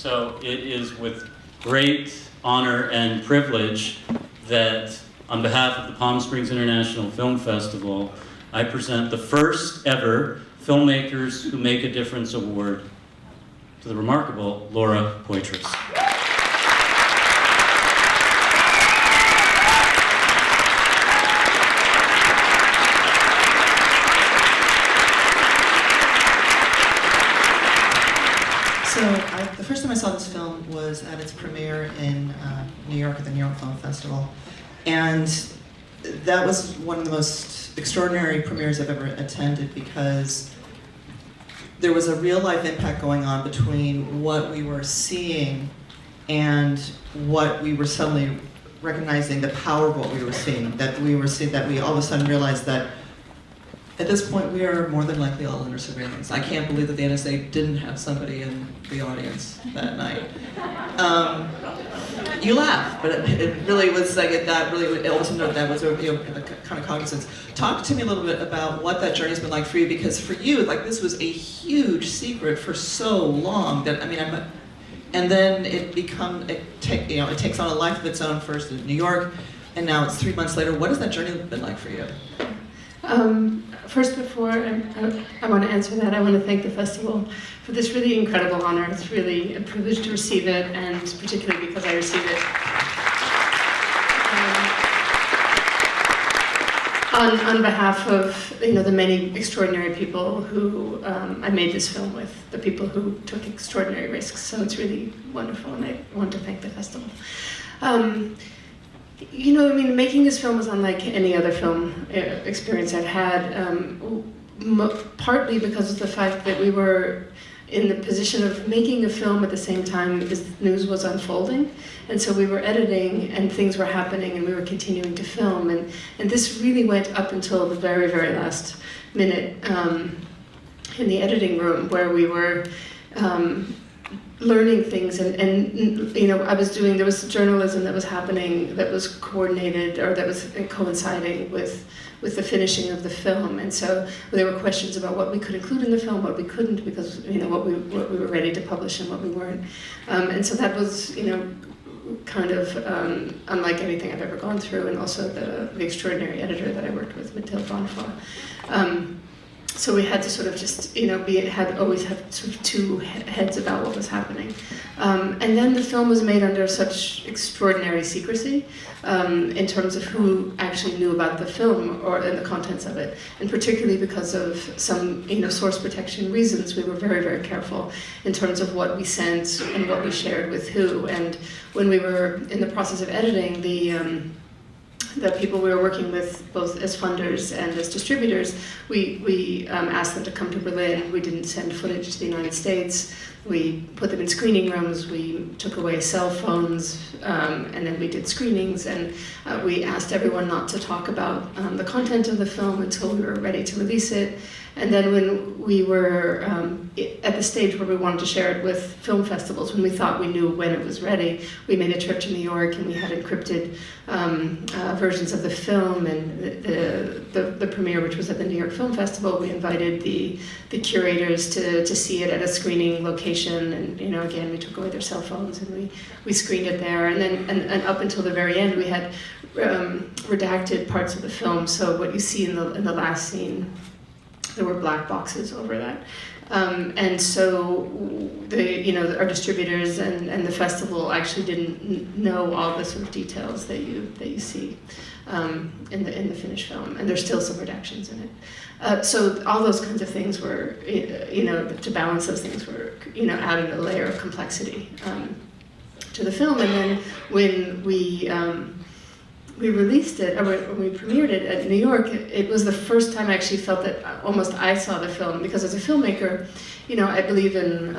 So it is with great honor and privilege that on behalf of the Palm Springs International Film Festival, I present the first ever Filmmakers Who Make a Difference Award to the remarkable Laura Poitras. So the first time I saw this film was at its premiere in New York at the New York Film Festival. And that was one of the most extraordinary premieres I've ever attended because there was a real life impact going on between what we were seeing and what we were suddenly recognizing the power of what we were seeing. That we all of a sudden realized that at this point, we are more than likely all under surveillance. I can't believe that the NSA didn't have somebody in the audience that night. You laugh, but it really was like that was a kind of cognizance. Talk to me a little bit about what that journey's been like for you, because for you, like this was a huge secret for so long that and then it takes on a life of its own. First in New York, and now it's 3 months later. What has that journey been like for you? First, before I want to answer that, I want to thank the festival for this really incredible honor. It's really a privilege to receive it, and particularly because I received it on behalf of the many extraordinary people who I made this film with, the people who took extraordinary risks. So it's really wonderful, and I want to thank the festival. Making this film was unlike any other film experience I've had, partly because of the fact that we were in the position of making a film at the same time as news was unfolding. And so we were editing and things were happening and we were continuing to film. And this really went up until the very, very last minute in the editing room where we were learning things there was journalism that was happening that was coordinated or that was coinciding with the finishing of the film, and so there were questions about what we could include in the film, what we couldn't, because what we were ready to publish and what we weren't, and so that was kind of unlike anything I've ever gone through, and also the extraordinary editor that I worked with, Mathilde Bonnefoy. So we had to sort of just, always have sort of two heads about what was happening. And then the film was made under such extraordinary secrecy in terms of who actually knew about the film and the contents of it. And particularly because of some, source protection reasons, we were very, very careful in terms of what we sent and what we shared with who. And when we were in the process of editing, the people we were working with, both as funders and as distributors, we asked them to come to Berlin. We didn't send footage to the United States. We put them in screening rooms. We took away cell phones, and then we did screenings. And we asked everyone not to talk about the content of the film until we were ready to release it. And then when we were at the stage where we wanted to share it with film festivals, when we thought we knew when it was ready, we made a trip to New York and we had encrypted versions of the film. And the premiere, which was at the New York Film Festival, we invited the curators to see it at a screening location. And again, we took away their cell phones and we screened it there. And then and up until the very end, we had redacted parts of the film. So what you see in the last scene, there were black boxes over that. And so our distributors and the festival actually didn't know all the sort of details that you see in the finished film, and there's still some redactions in it. So all those kinds of things were, to balance those things were, added a layer of complexity to the film. And then when we released it, or when we premiered it at New York, it was the first time I actually felt that almost I saw the film, because as a filmmaker, I believe in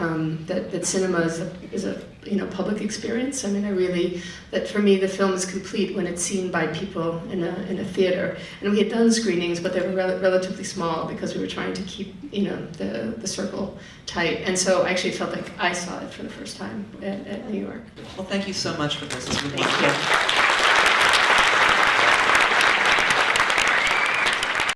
that cinema is a public experience. I mean, that for me the film is complete when it's seen by people in a theater. And we had done screenings, but they were relatively small because we were trying to keep the circle tight. And so I actually felt like I saw it for the first time at New York. Well, thank you so much for this. It's really Thank you.